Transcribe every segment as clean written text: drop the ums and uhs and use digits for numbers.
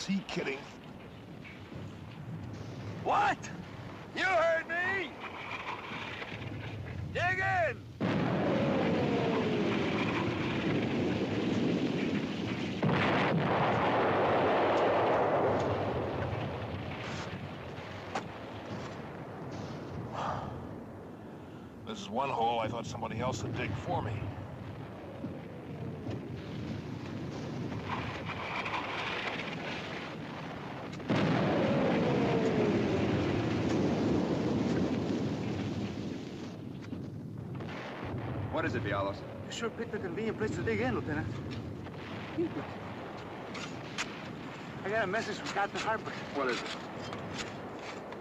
Is he kidding? What? You heard me! Dig in! This is one hole I thought somebody else would dig for me. What is it, Vialos? You sure picked a convenient place to dig in, Lieutenant. I got a message from Captain Harper. What is it?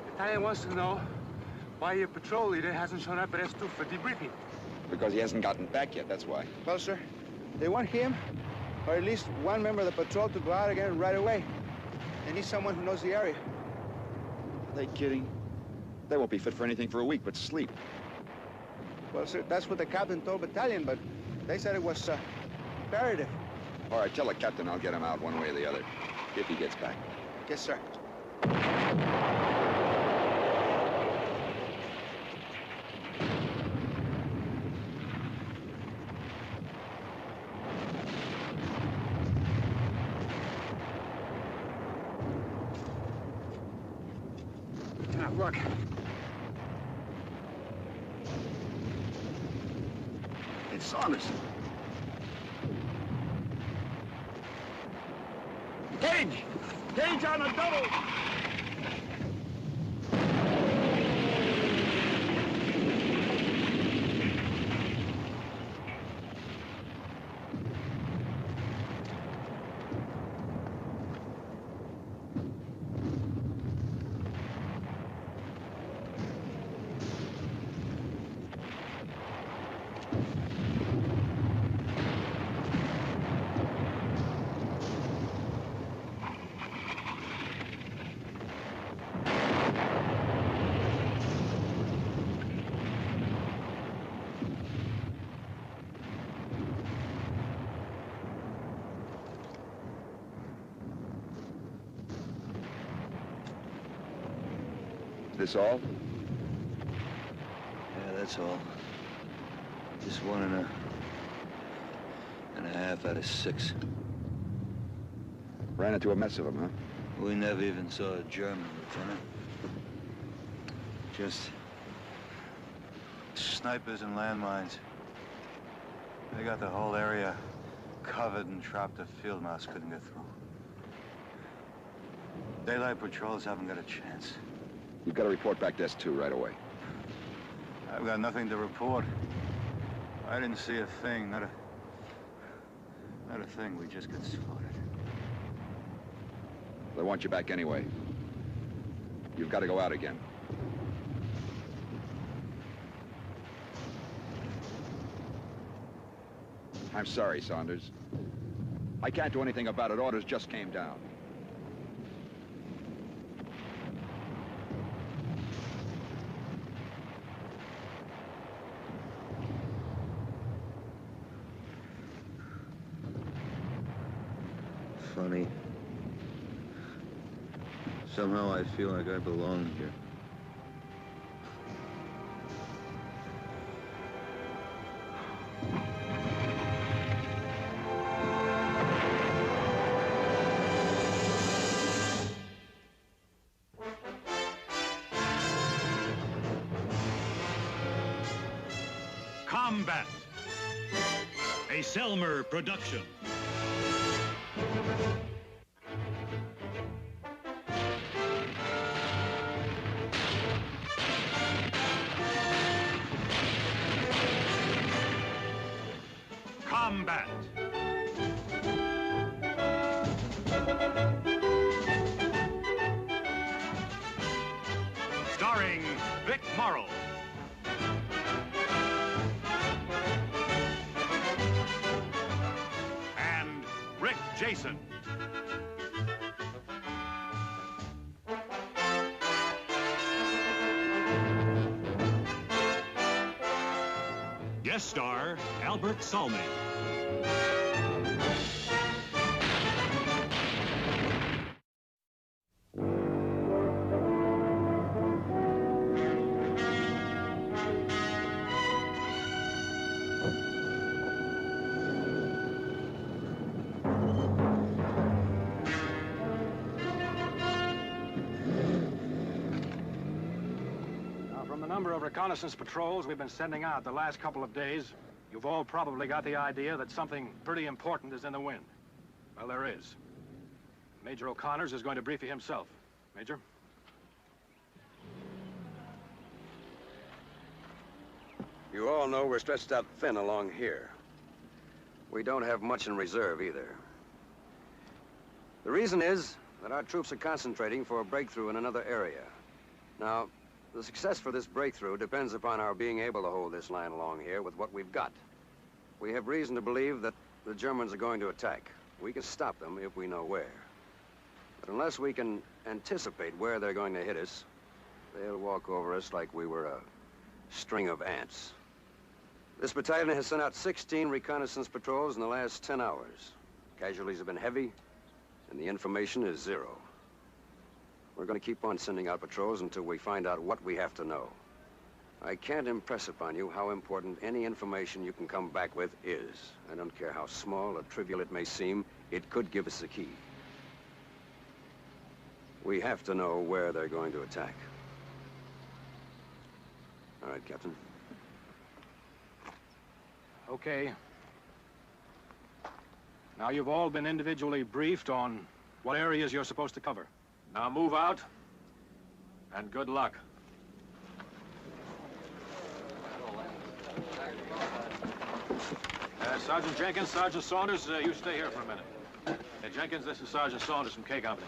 The Italian wants to know why your patrol leader hasn't shown up at S2 for debriefing. Because he hasn't gotten back yet, that's why. Well, sir, they want him, or at least one member of the patrol, to go out again right away. They need someone who knows the area. Are they kidding? They won't be fit for anything for a week but sleep. Well, sir, that's what the captain told battalion, but they said it was imperative. All right, tell the captain I'll get him out one way or the other, if he gets back. Yes, sir. Now, look. It's Saunders. Gage! Gage on a double! This all? Yeah, that's all. Just 1.5 out of 6. Ran into a mess of them, huh? We never even saw a German, Lieutenant. Just snipers and landmines. They got the whole area covered and trapped. A field mouse couldn't get through. Daylight patrols haven't got a chance. You've got to report back to S2 right away. I've got nothing to report. I didn't see a thing, not a thing. We just got slaughtered. They want you back anyway. You've got to go out again. I'm sorry, Saunders. I can't do anything about it. Orders just came down. Funny. Somehow I feel like I belong here. Combat, a Selmer production. Combat. Starring Vic Morrow. And Rick Jason. Guest star Albert Salmi. From the number of reconnaissance patrols we've been sending out the last couple of days, you've all probably got the idea that something pretty important is in the wind. Well, there is. Major O'Connors is going to brief you himself. Major? You all know we're stretched out thin along here. We don't have much in reserve either. The reason is that our troops are concentrating for a breakthrough in another area. Now, the success for this breakthrough depends upon our being able to hold this line along here with what we've got. We have reason to believe that the Germans are going to attack. We can stop them if we know where. But unless we can anticipate where they're going to hit us, they'll walk over us like we were a string of ants. This battalion has sent out 16 reconnaissance patrols in the last 10 hours. Casualties have been heavy, and the information is zero. We're going to keep on sending out patrols until we find out what we have to know. I can't impress upon you how important any information you can come back with is. I don't care how small or trivial it may seem, it could give us the key. We have to know where they're going to attack. All right, Captain. Okay. Now, you've all been individually briefed on what areas you're supposed to cover. Now move out, and good luck. Sergeant Jenkins, Sergeant Saunders, you stay here for a minute. Jenkins, this is Sergeant Saunders from K Company.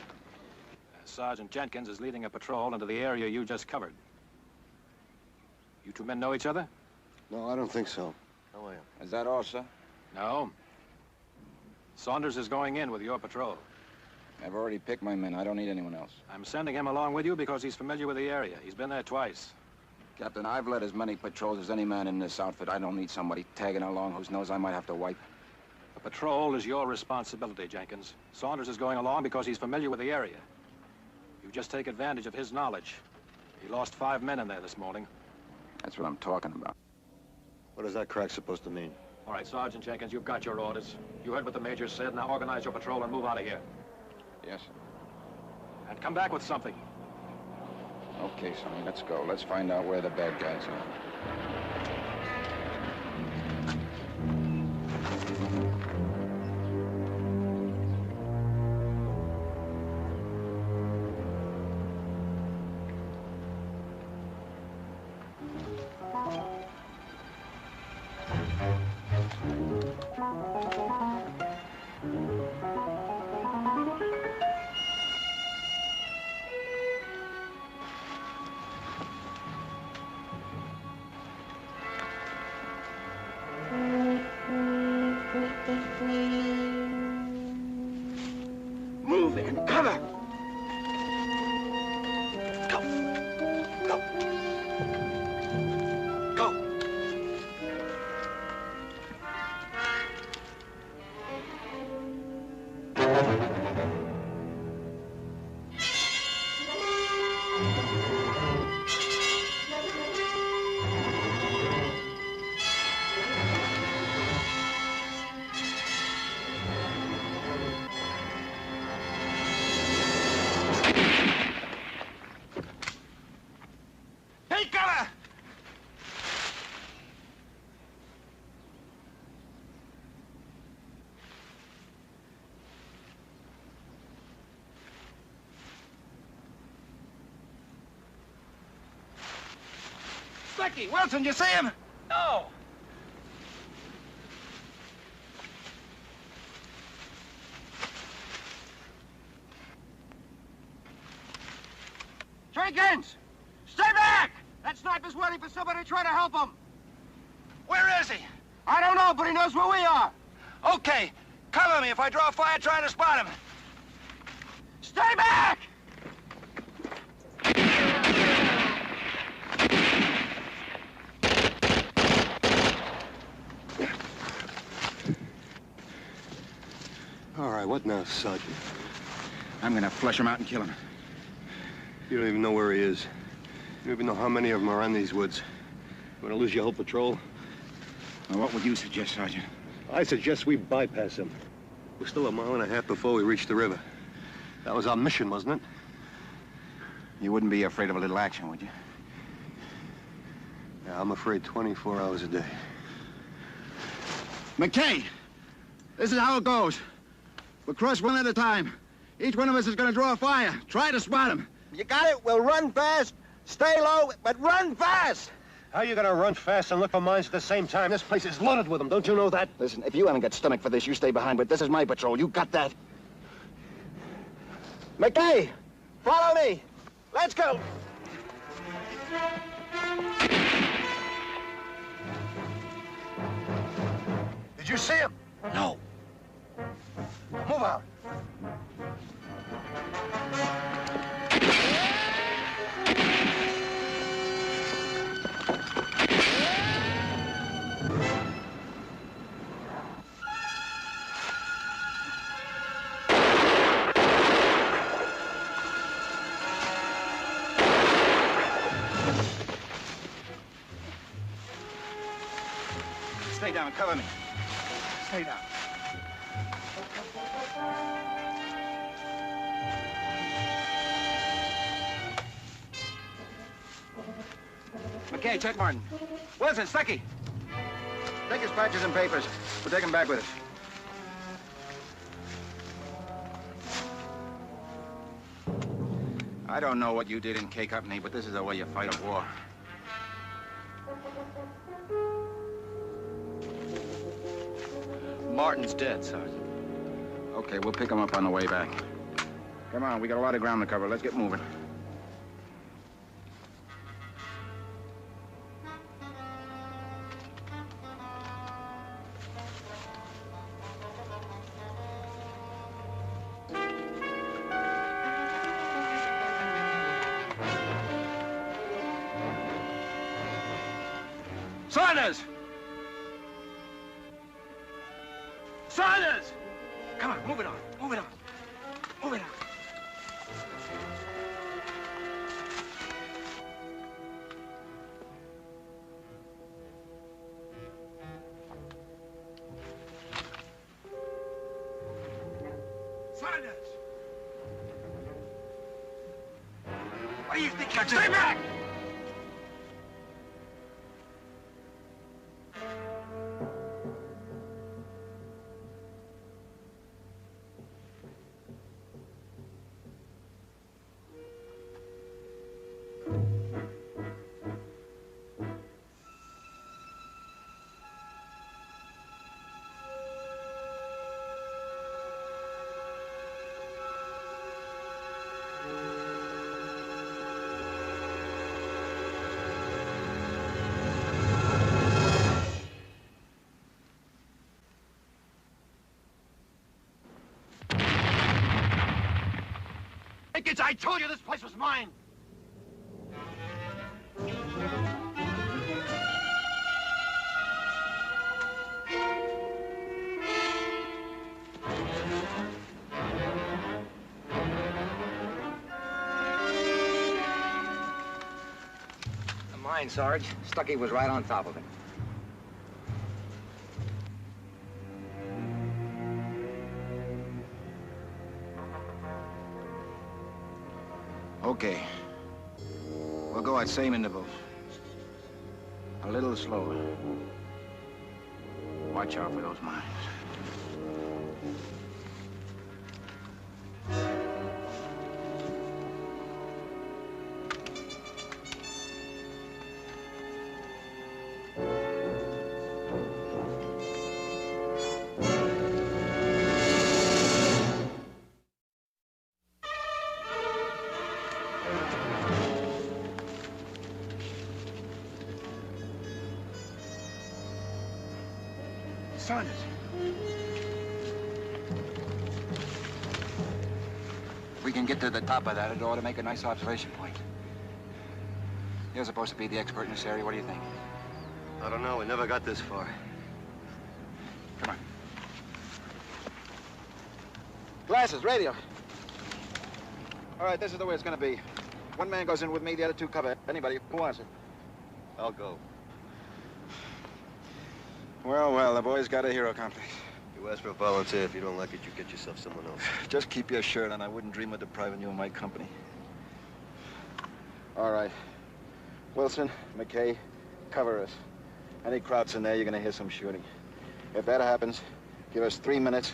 Sergeant Jenkins is leading a patrol into the area you just covered. You two men know each other? No, I don't think so. How are you? Is that all, sir? No. Saunders is going in with your patrol. I've already picked my men. I don't need anyone else. I'm sending him along with you because he's familiar with the area. He's been there twice. Captain, I've led as many patrols as any man in this outfit. I don't need somebody tagging along whose nose I might have to wipe. The patrol is your responsibility, Jenkins. Saunders is going along because he's familiar with the area. You just take advantage of his knowledge. He lost 5 men in there this morning. That's what I'm talking about. What is that crack supposed to mean? All right, Sergeant Jenkins, you've got your orders. You heard what the Major said. Now organize your patrol and move out of here. Yes, sir. And come back with something. Okay, Sonny, let's go. Let's find out where the bad guys are. Move in. Cover! Go! Go! Go! Take cover! Slicky, Wilson, you see him? No. Jenkins! Stay back! That sniper's waiting for somebody to try to help him. Where is he? I don't know, but he knows where we are. Okay. Cover me if I draw fire trying to spot him. Stay back! All right, what now, Sergeant? I'm gonna flush him out and kill him. You don't even know where he is. You don't even know how many of them are in these woods. You want to lose your whole patrol? Now, what would you suggest, Sergeant? I suggest we bypass him. We're still 1.5 miles before we reach the river. That was our mission, wasn't it? You wouldn't be afraid of a little action, would you? Yeah, I'm afraid 24 hours a day. McKay, this is how it goes. We'll cross one at a time. Each one of us is going to draw a fire. Try to spot him. You got it? We'll run fast, stay low, but run fast! How are you gonna run fast and look for mines at the same time? This place is loaded with them, don't you know that? Listen, if you haven't got stomach for this, you stay behind, but this is my patrol. You got that? McKay, follow me. Let's go. Did you see him? No. Move out. Stay down. Cover me. Stay down. McKay, check Martin. Wilson, Stuckey. Take his patches and papers. We'll take him back with us. I don't know what you did in K Company, but this is the way you fight a war. Martin's dead, Sergeant. Okay, we'll pick him up on the way back. Come on, we got a lot of ground to cover. Let's get moving. Saunders! Saunders! Come on, move it on, move it on, move it on. Saunders! What do you think you're doing? Stay back! I told you this place was mine! The mine, Sarge. Stuckey was right on top of it. Okay. We'll go at same intervals. A little slower. Watch out for those mines. Saunders. If we can get to the top of that, it ought to make a nice observation point. You're supposed to be the expert in this area. What do you think? I don't know. We never got this far. Come on. Glasses, radio. All right, this is the way it's going to be. One man goes in with me, the other two cover anybody who wants it. I'll go. Well, well, the boy's got a hero complex. You ask for a volunteer. If you don't like it, you get yourself someone else. Just keep your shirt on. I wouldn't dream of depriving you of my company. All right. Wilson, McKay, cover us. Any Krauts in there, you're gonna hear some shooting. If that happens, give us 3 minutes,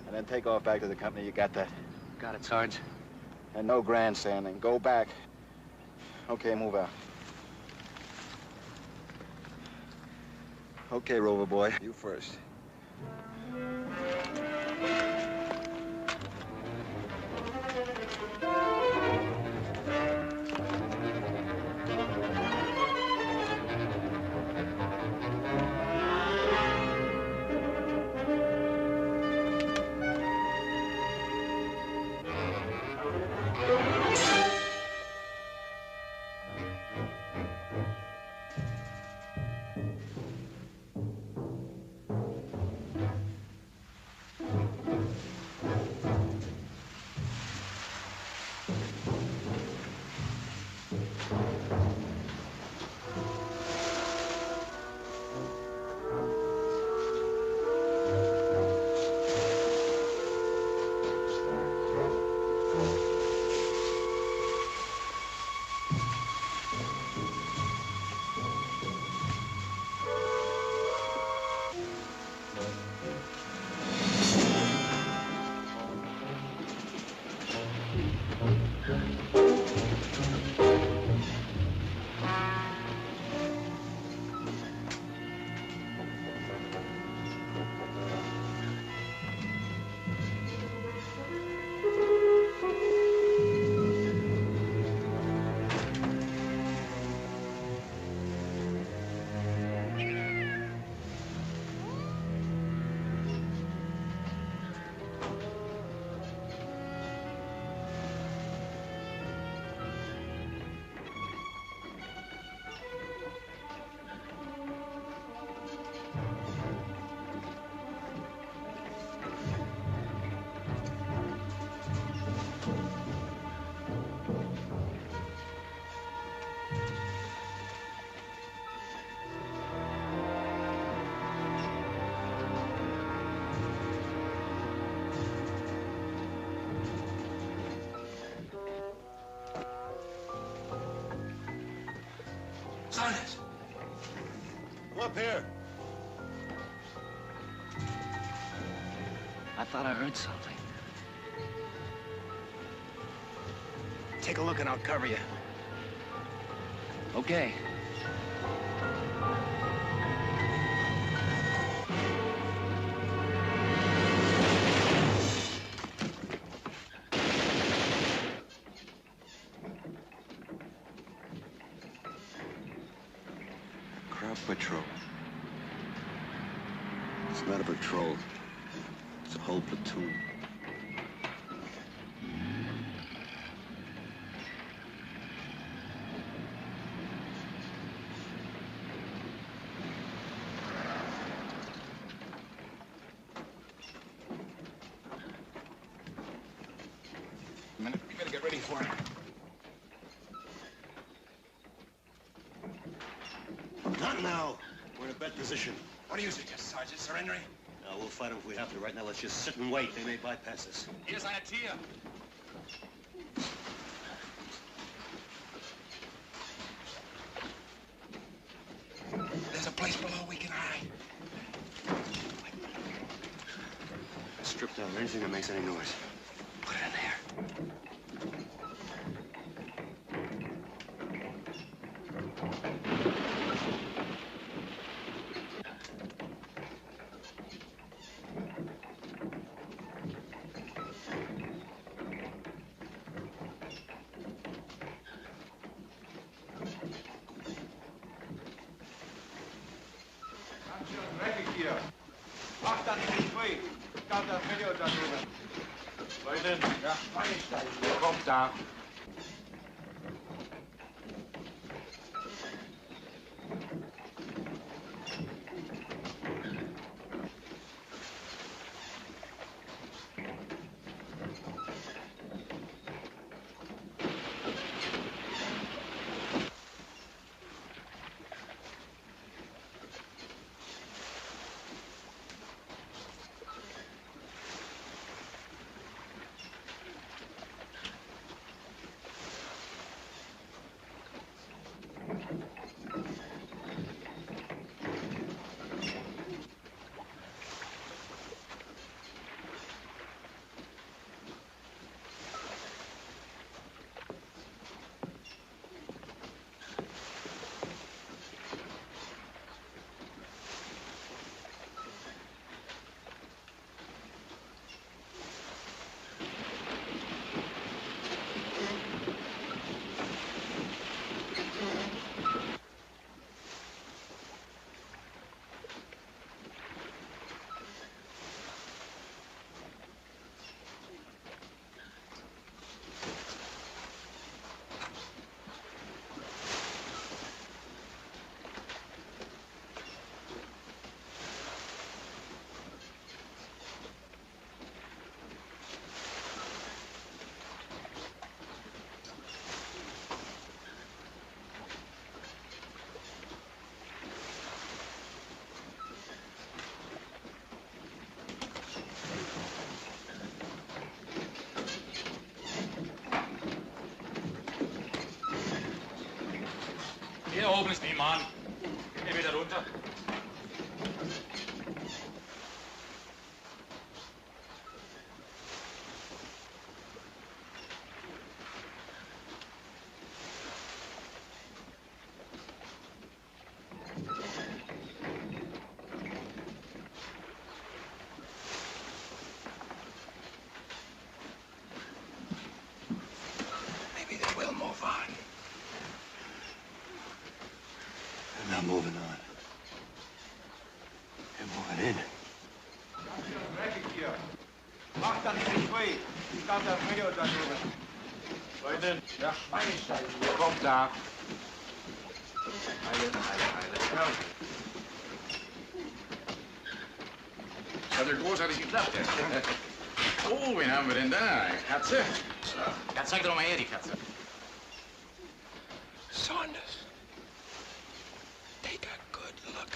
and then take off back to the company. You got that? Got it, Sarge. And no grandstanding. Go back. Okay, move out. Okay, Rover boy. You first. Saunders! Come up here. I thought I heard something. Take a look and I'll cover you. Okay. Patrol. It's not a patrol. It's a whole platoon. A minute. You gotta get ready for it. Not now. We're in a bad position. What do you suggest, Sergeant? Surrendering? No, we'll fight them if we have to. Right now, let's just sit and wait. They may bypass us. Here's an idea. There's a place below we can hide. Strip down anything that makes any noise. Put it in there. Mach das nicht frei. Ich glaube, das Video da drüben. Leute? Ja, kommt da. oben ist niemand. Geh wieder runter. They're not moving on. They're moving in. Macht das nicht frei. Ich darf das Video da drüben. Leute, ja, meine Scheiße. Kommt da. Eile. Ja. Das hat ja großartig geklappt, ja. Oh, wen haben wir denn da? Katze? So. Ja, zeig doch mal her, die Katze. Saunders. Take a good look.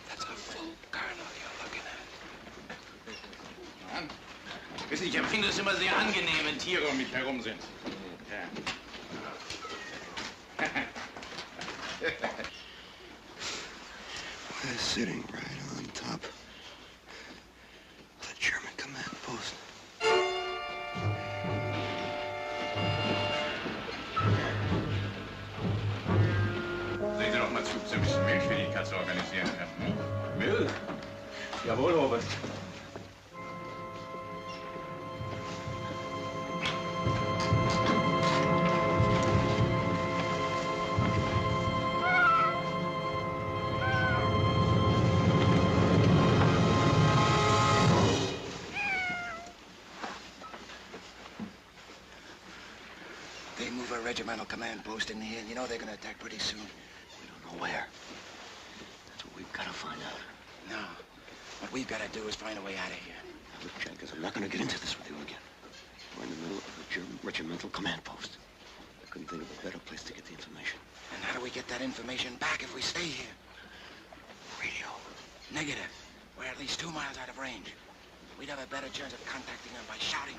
That's a full colonel you're looking at. Mann. Wissen Sie, ich empfinde es immer sehr angenehm, wenn Tiere um mich herum sind. Ja. We're sitting right on top of the German command post. Sehen Sie doch mal zu, so ein bisschen Milch für die Katze organisieren können. Hm? Milch? Jawohl, Robert. They move a regimental command post in here, and you know they're gonna attack pretty soon. We don't know where. That's what we've got to find out. No. What we've got to do is find a way out of here. Now, look, Jenkins, I'm not going to get into this with you again. We're in the middle of a German regimental command post. I couldn't think of a better place to get the information. And how do we get that information back if we stay here? Radio. Negative. We're at least 2 miles out of range. We'd have a better chance of contacting them by shouting.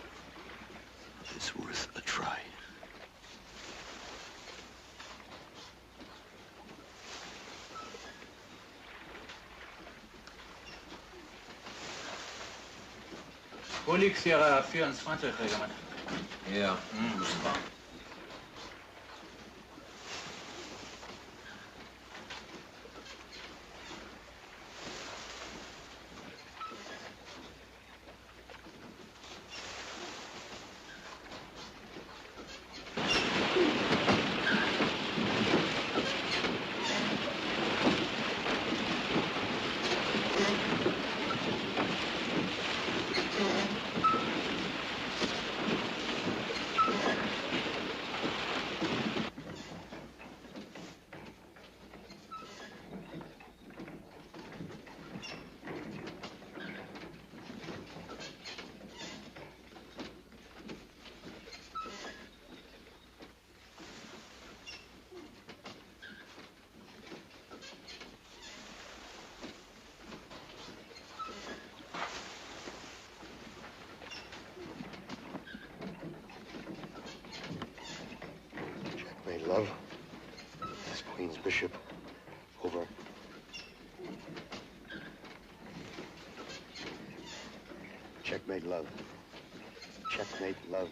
It's worth a try. Wo liegt Ihre 24, Regiment? Ja. Super. Checkmate, love. This Queen's Bishop. Over. Checkmate, love. Checkmate, love.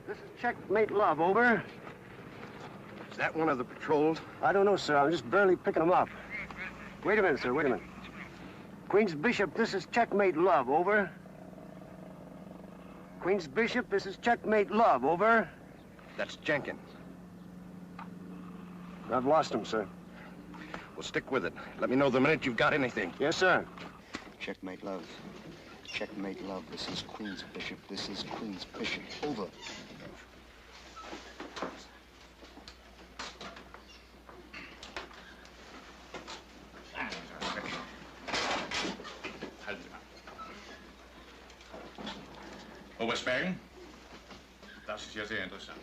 This is Checkmate Love, over. Is that one of the patrols? I don't know, sir. I'm just barely picking them up. Wait a minute, sir. Wait a minute. Queen's Bishop, this is Checkmate Love, over. Queen's Bishop, this is Checkmate Love, over. That's Jenkins. I've lost him, sir. Well, stick with it. Let me know the minute you've got anything. Yes, sir. Checkmate, love. Checkmate, love. This is Queen's Bishop. This is Queen's Bishop. Over. Halten Sie mal. Oberstbergen? Das ist ja sehr interessant.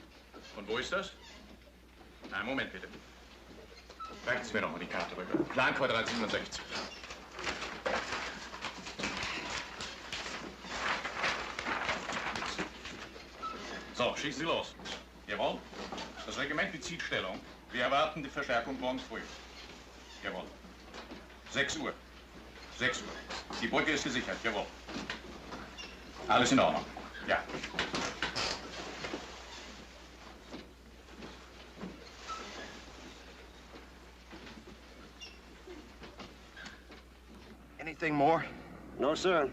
Und wo ist das? Na, Moment bitte. Reichen Sie mir noch mal die Karte rüber. Planquadrat 67. So, schießen Sie los. Jawohl. Das Regiment bezieht Stellung. Wir erwarten die Verstärkung morgen früh. Jawohl. 6 Uhr. 6 Uhr. Die Brücke ist gesichert. Jawohl. Alles in Ordnung. Ja. Anything more? No, sir.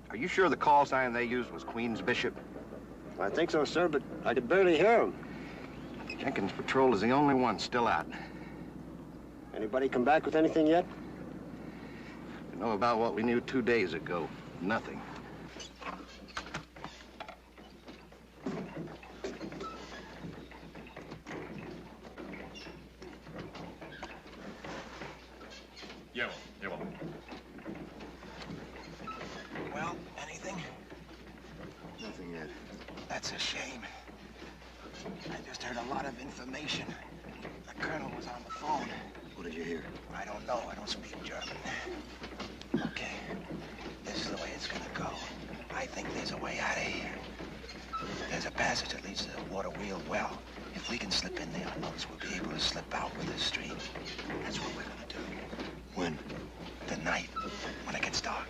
Are you sure the call sign they used was Queen's Bishop? I think so, sir, but I could barely hear him. Jenkins' patrol is the only one still out. Anybody come back with anything yet? We know about what we knew 2 days ago. Nothing. Jawohl. Well, anything? Nothing yet. That's a shame. I just heard a lot of information. The colonel was on the phone. What did you hear? I don't know. I don't speak German. Okay. This is the way it's gonna go. I think there's a way out of here. There's a passage that leads to the water wheel well. If we can slip in there unnoticed, we'll be able to slip out with the stream. That's what we're gonna do. When? Tonight, when it gets dark.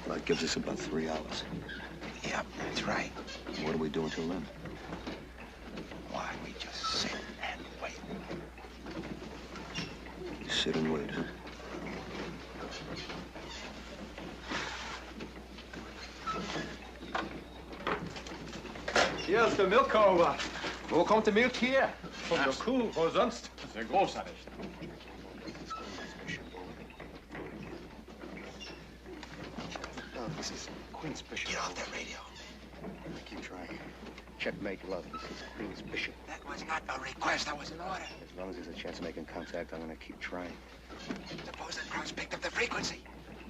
That gives us about 3 hours. Yep, that's right. What are we doing till then? Why, we just sit and wait. You sit and wait, huh? Hier ist der Milchkauber. Wo kommt die Milch her? Von der Kuh, wo sonst? Sehr großartig. Oh, this is Queen's Bishop. Get off that radio. I keep trying. Checkmate, love. This is Queen's Bishop. That was not a request, that was an order. As long as there's a chance of making contact, I'm gonna keep trying. Suppose the crowds picked up the frequency.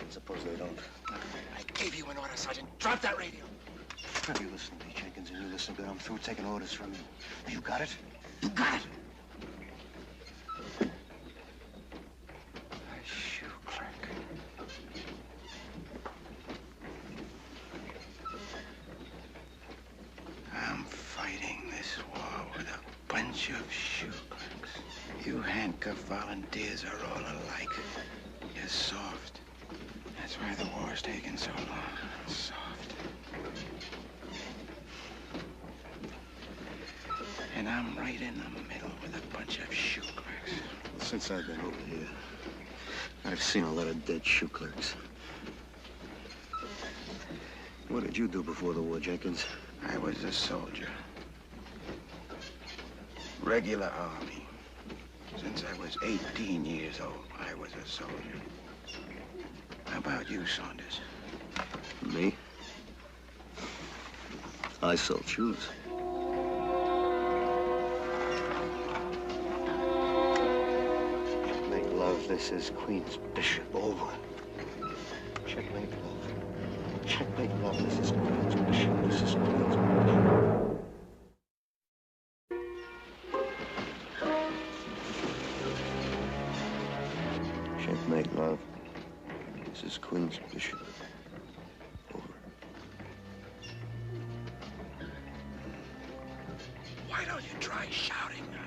Suppose they don't. I gave you an order, Sergeant. Drop that radio. You listen to me, Jenkins, and you listen good. I'm through taking orders from you. You got it? You got it. Shoe clerk. I'm fighting this war with a bunch of shoe clerks. You handcuffed volunteers are all alike. You're soft. That's why the war's taking so long. Soft. And I'm right in the middle with a bunch of shoe clerks. Since I've been over here, I've seen a lot of dead shoe clerks. What did you do before the war, Jenkins? I was a soldier. Regular army. Since I was 18 years old, I was a soldier. How about you, Saunders? Me? I sell shoes. Checkmate, love. This is Queen's Bishop. Over. Checkmate, love. Checkmate, love. This is Queen's Bishop. This is Queen's Bishop. Checkmate, love. This is Queen's Bishop. Over. Why don't you try shouting now?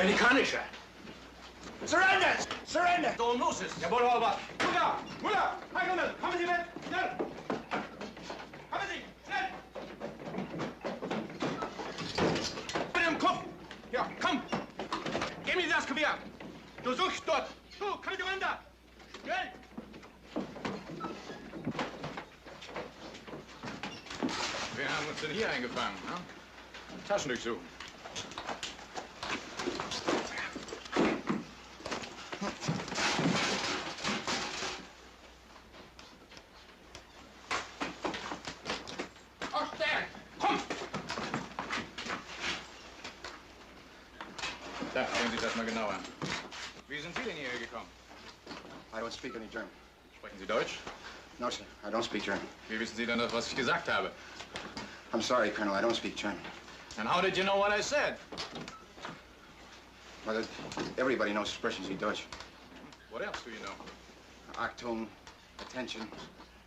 Amerikanischer. Surrender! Surrender! So muss es. Jawohl, Albert. Mutter! Mutter! Herr Himmel! Kommen Sie mit! Schnell! Kommen Sie! Schnell! Mit dem Kopf. Ja, komm. Gib mir das Gewehr. Du suchst dort. Du, komm runter. Schnell. Wir haben uns denn hier eingefangen, ne? Taschen durchsuchen. Ach, der! Komm! Da, sehen Sie das mal genau an. Wie sind Sie denn hierher gekommen? I don't speak any German. Sprechen Sie Deutsch? No, sir. I don't speak German. Wie wissen Sie denn das, was ich gesagt habe? I'm sorry, Colonel. I don't speak German. And how did you know what I said? Well, everybody knows expressions in Deutsch. What else do you know? Achtung, attention,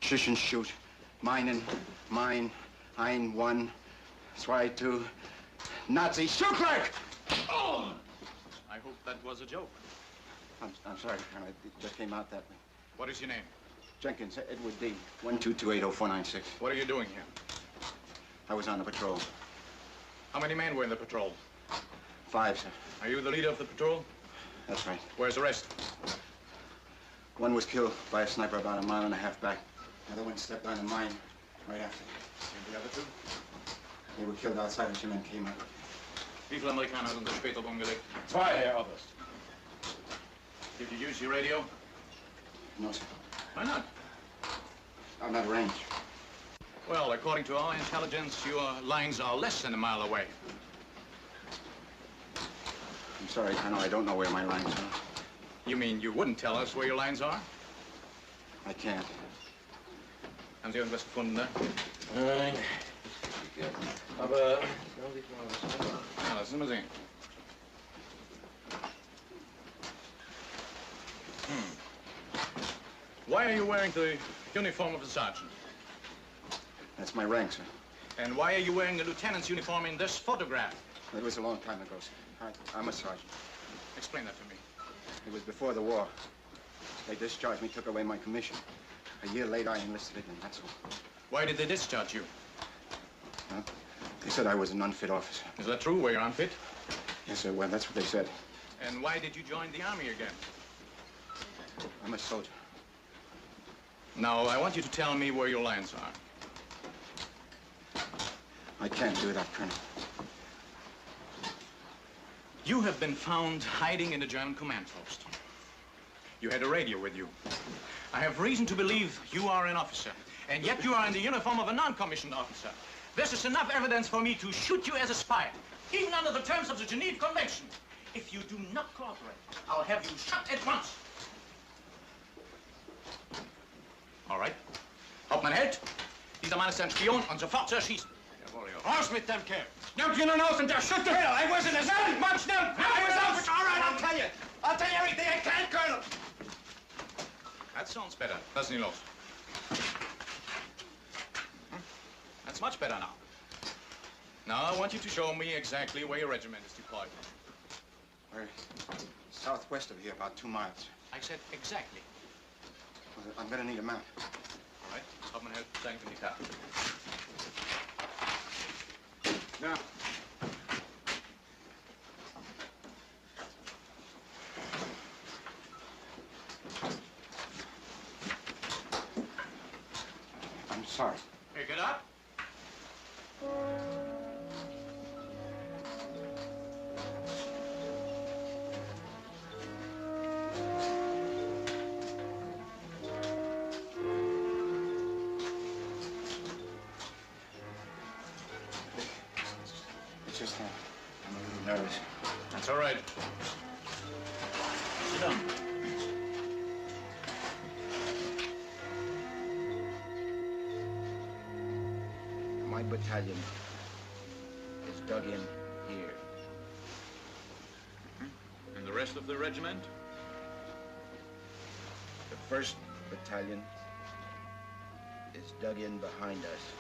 schuss and shoot, meinen, mein, ein, one, zwei, two, Nazi, Schuckwerk! Oh! I hope that was a joke. I'm sorry, Colonel. It just came out that way. What is your name? Jenkins, Edward D. 12280-496. What are you doing here? I was on the patrol. How many men were in the patrol? 5, sir. Are you the leader of the patrol? That's right. Where's the rest? One was killed by a sniper about a mile and a half back. The other one stepped on a mine right after. And the other two? They were killed outside as your men came up. Wie viele Amerikaner sind da später umgelegt? 2, Herr Oberst. Did you use your radio? No, sir. Why not? I'm not arranged. Well, according to our intelligence, your lines are less than a mile away. I'm sorry, Colonel. I don't know where my lines are. You mean you wouldn't tell us where your lines are? I can't. Haben Sie irgendwas gefunden da? Nein. Aber... Ja, lassen Sie mal sehen. Why are you wearing the uniform of a sergeant? That's my rank, sir. And why are you wearing a lieutenant's uniform in this photograph? It was a long time ago, sir. I'm a sergeant. Explain that to me. It was before the war. They discharged me, took away my commission. A year later, I enlisted again, that's all. Why did they discharge you? Huh? They said I was an unfit officer. Is that true? Were you unfit? Yes, sir. Well, that's what they said. And why did you join the army again? I'm a soldier. Now, I want you to tell me where your lines are. I can't do that, Colonel. You have been found hiding in the German command post. You had a radio with you. I have reason to believe you are an officer, and yet you are in the uniform of a non-commissioned officer. This is enough evidence for me to shoot you as a spy, even under the terms of the Geneva Convention. If you do not cooperate, I'll have you shot at once. All right. Hauptmann Held, dieser Mann ist ein Spion und sofort zu erschießen. Jawohl, ja. Raus mit dem Kerl. Nehmt ihn nun aus und der Schütte. I wasn't a son! Mann, schnell! I was out! All right, I'll tell you. I'll tell you everything I can, Colonel. That sounds better. Lassen Sie los. That's much better now. Now, I want you to show me exactly where your regiment is deployed. We're southwest of here, about 2 miles. I said exactly. Well, I'm gonna need a map. All right. Hauptmann Held, zeigen Sie die Karte. Now. I'm sorry. Pick it up. It's just I'm a little nervous. That's all right. Sit down. My battalion is dug in here. And the rest of the regiment? The 1st Battalion is dug in behind us.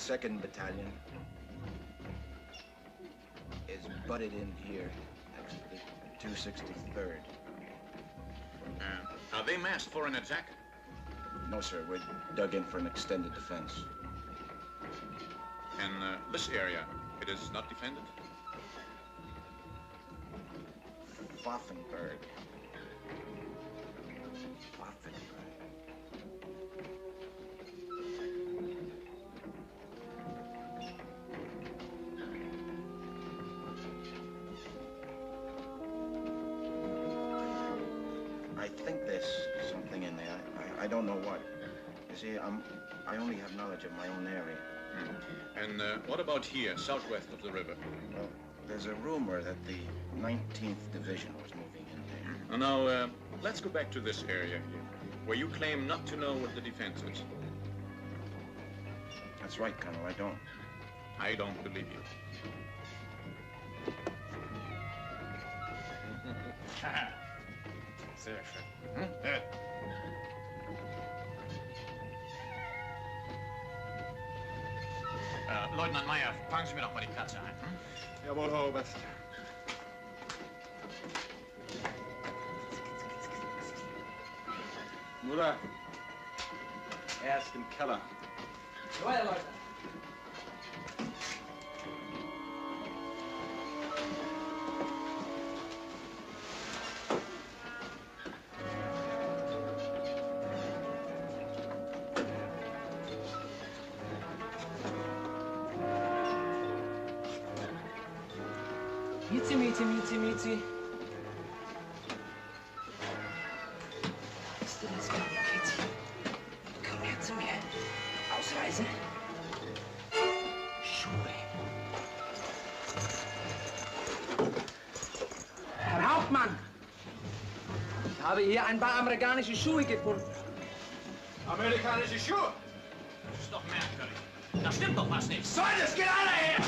2nd Battalion is butted in here next to the 263rd. Are they massed for an attack? No, sir. We're dug in for an extended defense. And this area, it is not defended? Pfaffenberg. I think there's something in there. I don't know what. You see, I only have knowledge of my own area. And what about here, southwest of the river? Well, there's a rumor that the 19th Division was moving in there. Now, let's go back to this area here, where you claim not to know what the defense is. That's right, Colonel, I don't. I don't believe you. Sehr schön. Leutnant Meyer, fangen Sie mir doch mal die Katze ein. Jawohl, Herr Oberst. Mutter, er ist im Keller. Weiter, Leute. Miezi. Bist du das, Kitty? Komm her zu mir. Ausreise. Schuhe. Herr Hauptmann! Ich habe hier ein paar amerikanische Schuhe gefunden. Amerikanische Schuhe? Das ist doch merkwürdig. Da stimmt doch was nicht. Saunders, get out of here!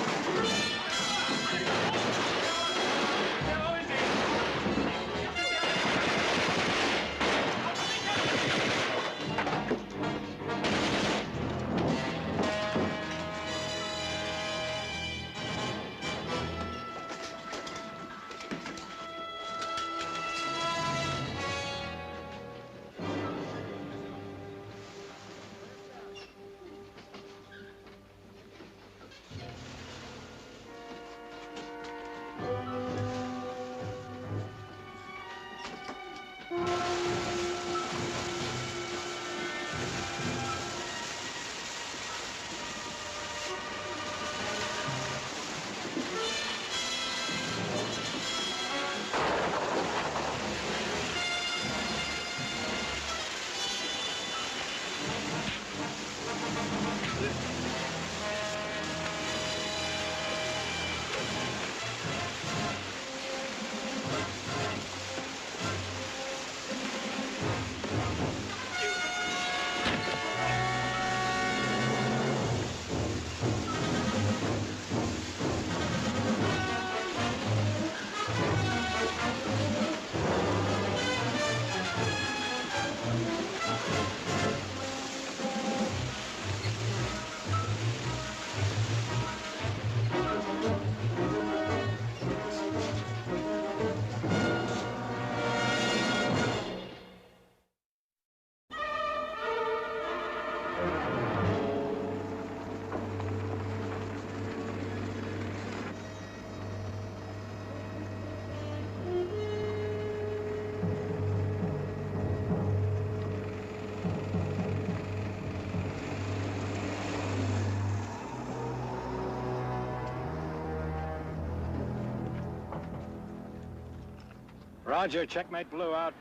Roger, checkmate blue out.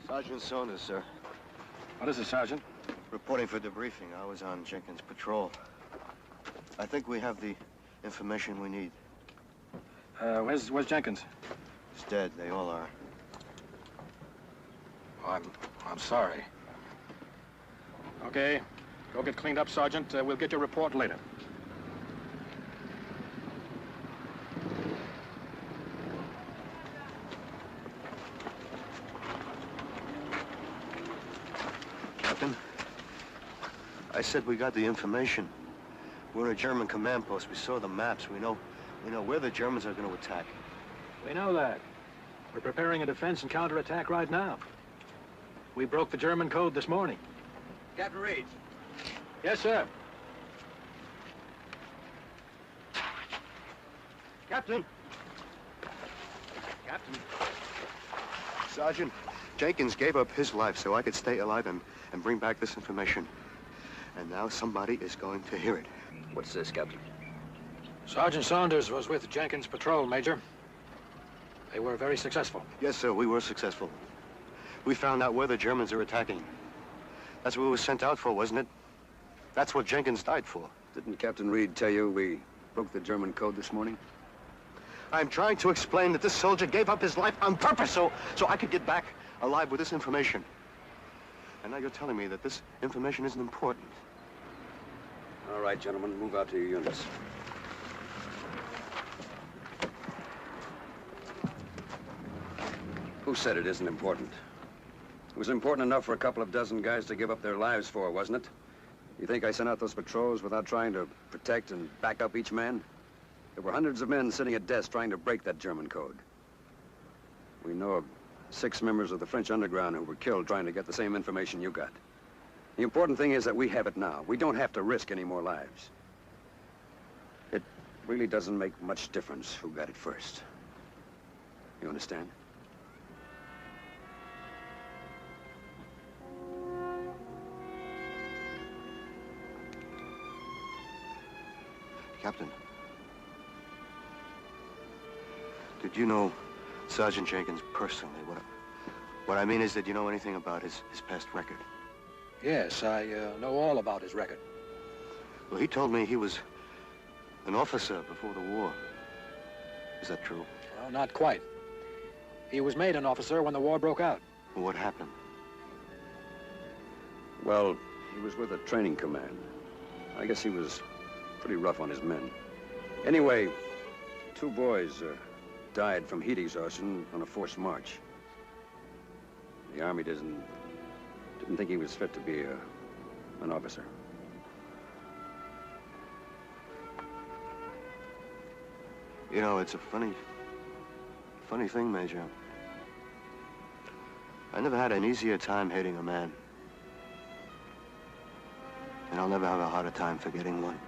Sergeant Saunders, sir. What is it, Sergeant? Reporting for debriefing. I was on Jenkins' patrol. I think we have the information we need. Where's Jenkins? He's dead. They all are. Oh, I'm sorry. Okay, go get cleaned up, Sergeant. We'll get your report later. Captain, I said we got the information. We're in a German command post. We saw the maps. We know where the Germans are going to attack. We know that. We're preparing a defense and counterattack right now. We broke the German code this morning. Captain Reed. Yes, sir. Captain. Sergeant, Jenkins gave up his life so I could stay alive and bring back this information. And now somebody is going to hear it. What's this, Captain? Sergeant Saunders was with Jenkins' patrol, Major. They were very successful. Yes, sir, we were successful. We found out where the Germans are attacking. That's what we were sent out for, wasn't it? That's what Jenkins died for. Didn't Captain Reed tell you we broke the German code this morning? I'm trying to explain that this soldier gave up his life on purpose so I could get back alive with this information. And now you're telling me that this information isn't important. All right, gentlemen, move out to your units. Who said it isn't important? It was important enough for a couple of dozen guys to give up their lives for, wasn't it? You think I sent out those patrols without trying to protect and back up each man? There were hundreds of men sitting at desks trying to break that German code. We know of 6 members of the French underground who were killed trying to get the same information you got. The important thing is that we have it now. We don't have to risk any more lives. It really doesn't make much difference who got it first. You understand? Captain. Did you know Sergeant Jenkins personally? What I mean is, did you know anything about his past record? Yes, I know all about his record. Well, he told me he was an officer before the war. Is that true? Well, not quite. He was made an officer when the war broke out. Well, what happened? Well, he was with a training command. I guess he was pretty rough on his men. Anyway, 2 boys died from heat exhaustion on a forced march. The Army didn't think he was fit to be an officer. You know, it's a funny thing, Major. I never had an easier time hating a man. And I'll never have a harder time forgetting one.